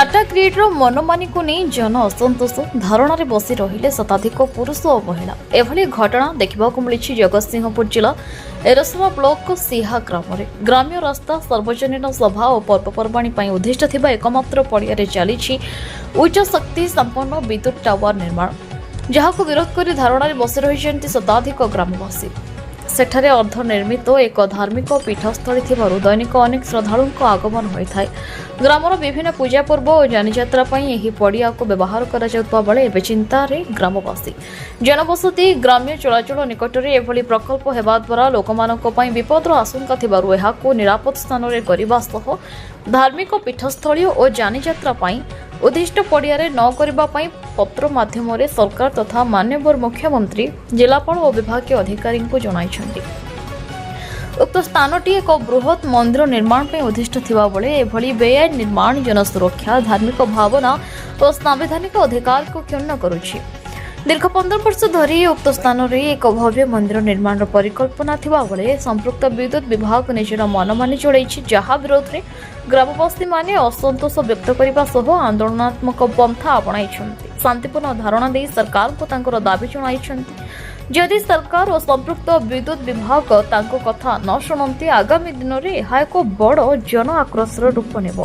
टाटा ग्रिड्र मनमानी को नहीं जन असंतोष धारणा रे बसी रहिले शताधिक पुरुष और महिला एभली घटना देखा मिली जगतसिंहपुर जिला एरसमा ब्लॉक सिहा ग्राम ग्राम्य रास्ता सार्वजनिक सभा और पर्वपर्वाणी उद्दिष्ट थिबा एकमात्र पड़िया चली उच्च शक्ति संपन्न विद्युत टावर निर्माण जहां विरोध कर धारणा रे बसी रही शताधिक ग्रामवासी सेठारे अर्धनिर्मित एक धार्मिक पीठस्थली थिबारु दैनिक अनेक श्रद्धालुं आगमन होता है। ग्रामर विभिन्न पूजा पर्व और जानियात्रा पड़िया को व्यवहार कर चिंतार ग्रामवासी जनबसति ग्राम्य चलाचल निकट में एभली प्रकल्प हेबा द्वारा लोकमानक विपदर आशंका थिबारु एहाको निरापद स्थान में करबा सह धार्मिक पीठस्थली और जानियात्रा उद्दिष्ट पड़िया न करने पत्र माध्यम सरकार तथा माननीय मुख्यमंत्री जिलापाल और विभागीय अधिकारी को जणाइछन्ति। उक्त स्थानटी एक बृहत मंदिर निर्माण पर उद्दिष्ट थिबा बेले एभली बेआईन निर्माण जनसुरक्षा धार्मिक भावना और संवैधानिक अधिकार को क्षुण्ण करुछि। दीर्घ 15 वर्ष धरी उक्त स्थान में एक भव्य मंदिर निर्माण परिकल्पना थिबा बेले संपृक्त विद्युत विभाग निजर मनमानी चलैछि जहा विरोध में ग्रामवासी माने असंतोष व्यक्त करने सह आंदोलनात्मक पंथा अपनाइछन्ति। शांतिपूर्ण धारणा दे सरकार को तांकर दाबी जणाइछन्ति। जदि सरकार और संपृक्त विद्युत विभाग तांको कथा न शुणन्ति आगामी दिन में यह एक बड़ जन आक्रोशर रूप नेब।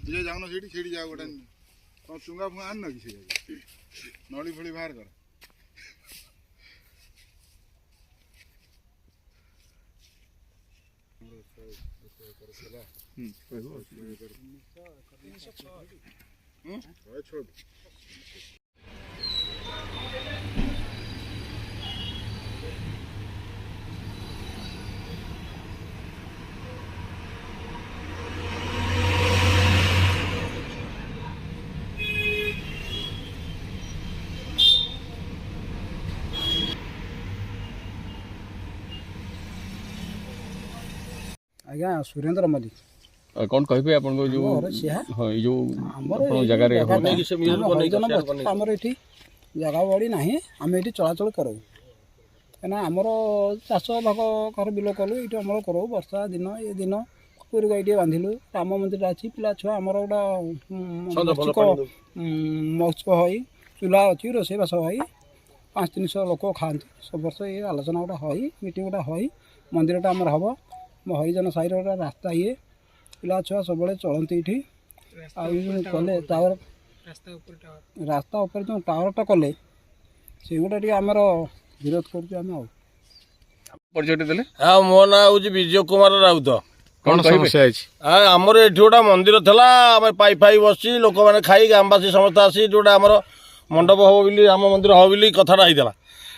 जे जाऊन सीढ़ी जाओ गोटे तुम चुंगा फुंगा आन कि नली फली बाहर कर छोड़ आज्ञा सुरेंद्र मल्लिक कौन कहे आप जो जगह जगह बड़ी ना आम ये चलाचल करूँ कहीं आमर चाष भाग घर बिल कलु ये अमल करूँ वर्षा दिन ये दिन पूरी गाई बांधिलु राम मंदिर अच्छी पिला छुआ आमर गोटे महोत्सव हई चूल्हा अच्छी रोषेबास हई 500-300 लोक खाती सब वर्ष ये आलोचना गोटे हई मीटिंग गोटे हई मंदिरटा आमर हम हरिजन साई गोटे रास्ता ये पिला छुआ सब चलती ये कले टावर रास्ता उपर जो टावरटा कले से गोटे आमर विरोध कर हाँ मो ना हूँ विजय कुमार राउत कौन समस्या है आमर ये गोटे मंदिर था आम पाई फाई बसी लोक मैंने खाई ग्रामवासी समस्त आसी जोटा आमर मंडप हम बोली राम मंदिर हम बोली कथाटा होता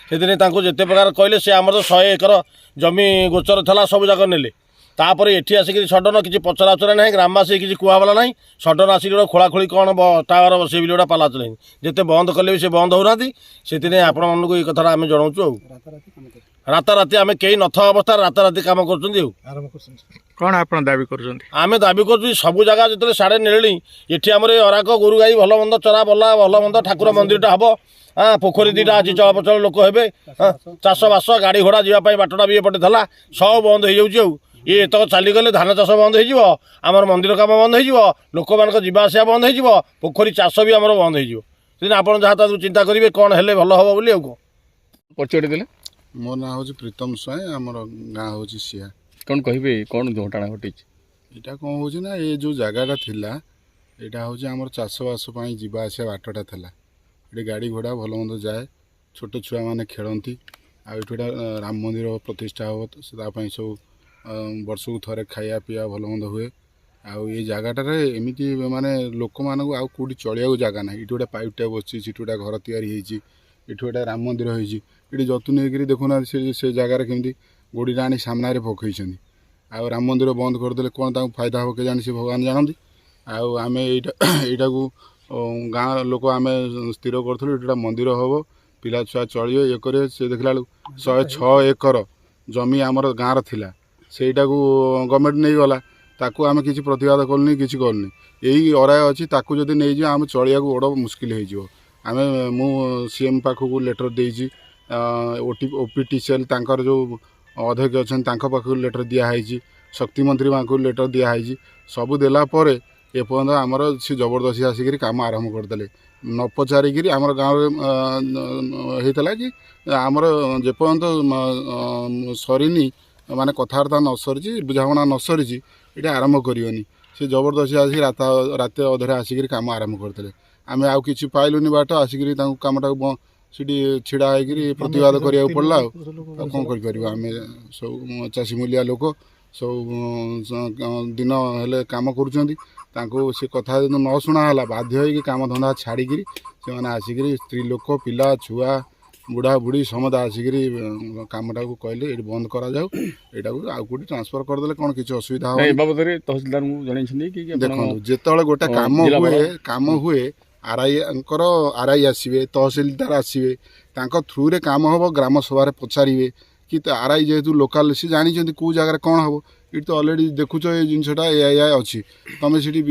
से जिते प्रकार कहले से आमर तो 100 एकर जमी गोचर था सब जाक नेले तापर एठी आसिक सडन किसी पचराउचरा ना ग्रामवासी किसी कहला ना सडन आसिक गोटे खोलाखोली कौन टावर बसे गोटे पाला चल जिते बंद कले भी से बंद होना से आपण मानक ये कथा आम जनाऊँ राताराति आम कई नथा अवस्था राताराति कम कर कौन आप दाबी कर दाबी कर सब जगह जो साढ़े नेली ये आम अराक गोरु गाई भल मंद चरा बला भल मंद ठाकुर मंदिरटा हम हाँ पोखरी दीटा अच्छी चलप्रचल लोक हे चाष बास गाड़ी घोड़ा जावाई बाटटा भी एपटे था सब बंद हो जाऊँ ये तक चलीगले धान चाष बंद होमर मंदिर काम बंद हो लोक मान जावासिया बंद हो पोखरी चाष भी आम बंद हो आप जहाँ चिंता करेंगे कौन हेल्ले भल हम बोली परिचय देले मो ना हूँ प्रीतम स्वाई आमर गाँ हूँ सिया कौन कहे कौन घटना घटी यहाँ कौन हो ना ये जो जगहटा थिला यहाँ हूँ आमर चाषबास जावा आसा बाटटा था ये गाड़ी घोड़ा भल मंद जाए छोट छुआ मैंने खेलती आटा राम मंदिर प्रतिष्ठा हम तो सब वर्ष को थे खाया पीवा भल मंद हुए आउ ये जगहटार एमती माने लोक मान कौटी चलिया जगह ना ये गोटे पाइपटा बस गोटे घर या गोटे राम मंदिर होती जतन होकर देखुना से जगार केमी गोड़ीटा आनी सामने पकई आ राम मंदिर बंद करदे कौन फायदा हम के जानी से भगवान जानती आम यहाँ ଗାଁ ଲୋକ ଆମେ ସ୍ଥିର କରୁଥିଲୁ ଏଇଟା ମନ୍ଦିର ହେବ, ପିଲା ଛୁଆ ଚଳିବେ ଇଏ କରିବେ। ସେ ଦେଖିଲା ବେଳକୁ 106 ଏକର ଜମି ଆମର ଗାଁର ଥିଲା, ସେଇଟାକୁ ଗଭର୍ଣ୍ଣମେଣ୍ଟ ନେଇଗଲା। ତାକୁ ଆମେ କିଛି ପ୍ରତିବାଦ କଲୁନି, କିଛି କଲୁନି। ଏଇ ଅରାୟ ଅଛି, ତାକୁ ଯଦି ନେଇଯିବ ଆମେ ଚଳିବାକୁ ବଡ଼ ମୁସ୍କିଲ ହେଇଯିବ। ମୁଁ CM ପାଖକୁ ଲେଟର ଦେଇଛି, OPTCL ତାଙ୍କର ଯେଉଁ ଅଧ୍ୟକ୍ଷ ଅଛନ୍ତି ତାଙ୍କ ପାଖକୁ ଲେଟର ଦିଆହେଇଛି, ଶକ୍ତିମନ୍ତ୍ରୀ ପାଖକୁ ଲେଟର ଦିଆହେଇଛି। ସବୁ ଦେଲା ପରେ ଏପର୍ଯ୍ୟନ୍ତ ଆମର ସେ ଜବରଦସ୍ତି ଆସିକିରି କାମ ଆରମ୍ଭ କରିଦେଲେ, ନ ପଚାରିକିରି। ଆମର ଗାଁରେ ହେଇଥିଲା କି ଆମର ଯେପର୍ଯ୍ୟନ୍ତ ସରିନି, ମାନେ କଥାବାର୍ତ୍ତା ନ ସରିଛି, ବୁଝାମଣା ନ ସରିଛି, ଏଇଟା ଆରମ୍ଭ କରିବନି। ସେ ଜବରଦସ୍ତି ଆସିକି ରାତି ଅଧରେ ଆସିକିରି କାମ ଆରମ୍ଭ କରିଦେଲେ। ଆମେ ଆଉ କିଛି ପାଇଲୁନି ବାଟ, ଆସିକିରି ତାଙ୍କୁ କାମଟାକୁ ସେଠି ଛିଡ଼ା ହେଇକିରି ପ୍ରତିବାଦ କରିବାକୁ ପଡ଼ିଲା। ଆଉ କ'ଣ କରିପାରିବା ଆମେ? ସବୁ ଚାଷୀ ମୂଲିଆ ଲୋକ, ସବୁ ଦିନ ହେଲେ କାମ କରୁଛନ୍ତି। ତାଙ୍କୁ ସେ କଥା ଯଦି ନ ଶୁଣା ହେଲା, ବାଧ୍ୟ ହେଇକି କାମ ଧନ୍ଦା ଛାଡ଼ିକିରି ସେମାନେ ଆସିକିରି ସ୍ତ୍ରୀ ଲୋକ, ପିଲା ଛୁଆ, ବୁଢ଼ା ବୁଢ଼ୀ ସମସ୍ତେ ଆସିକିରି କାମଟାକୁ କହିଲେ ଏଇଠି ବନ୍ଦ କରାଯାଉ, ଏଇଟାକୁ ଆଉ କେଉଁଠି ଟ୍ରାନ୍ସଫର କରିଦେଲେ କ'ଣ କିଛି ଅସୁବିଧା ହେବ? ଏ ବାବଦରେ ତହସିଲଦାରଙ୍କୁ ଜଣାଇଛନ୍ତି କି? ଦେଖନ୍ତୁ, ଯେତେବେଳେ ଗୋଟେ କାମ ହୁଏ RIଙ୍କର RI ଆସିବେ, ତହସିଲଦାର ଆସିବେ, ତାଙ୍କ ଥ୍ରୁରେ କାମ ହେବ। ଗ୍ରାମ ସଭାରେ ପଚାରିବେ କି RI ଯେହେତୁ ଲୋକାଲ, ସେ ଜାଣିଛନ୍ତି କେଉଁ ଜାଗାରେ କ'ଣ ହେବ। ଏଠି ତ ଅଲରେଡ଼ି ଦେଖୁଛ ଏ ଜିନିଷଟା ଏଇଆ ଅଛି। ତୁମେ ସେଠି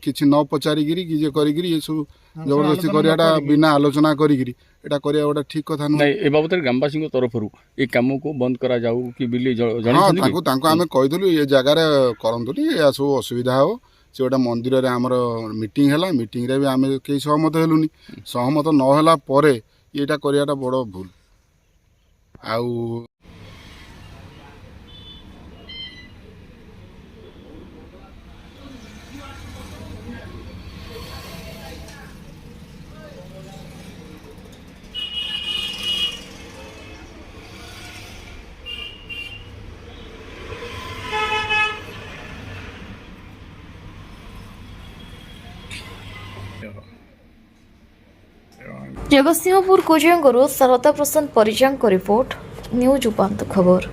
କିଛି ନ ପଚାରିକିରି କି ଯେ କରିକିରି ଏସବୁ ଜବରଦସ୍ତି କରିବାଟା ବିନା ଆଲୋଚନା କରିକିରି ଏଇଟା କରିବା ଗୋଟେ ଠିକ୍ କଥା ନୁହେଁ। ଏ ବାବଦରେ ଗ୍ରାମବାସୀଙ୍କ ତରଫରୁ ଏ କାମକୁ ବନ୍ଦ କରାଯାଉ କି ବୋଲି ଜଣାଇଛନ୍ତି? ତାଙ୍କୁ ଆମେ କହିଥିଲୁ ଏ ଜାଗାରେ କରନ୍ତୁନି, ଏହା ସବୁ ଅସୁବିଧା ହେବ। ସେ ଗୋଟେ ମନ୍ଦିରରେ ଆମର ମିଟିଂ ହେଲା, ମିଟିଂରେ ବି ଆମେ କେହି ସହମତ ହେଲୁନି। ସହମତ ନ ହେଲା ପରେ ଏଇଟା କରିବାଟା ବଡ଼ ଭୁଲ। ଆଉ ଜଗତସିଂହପୁର କୋଜିଆଙ୍ଗରୁ ଶାରଦା ପ୍ରଶାନ୍ତ ପରିଜାଙ୍କ ରିପୋର୍ଟ, ନ୍ୟୁଜ୍ ଉପାନ୍ତ ଖବର।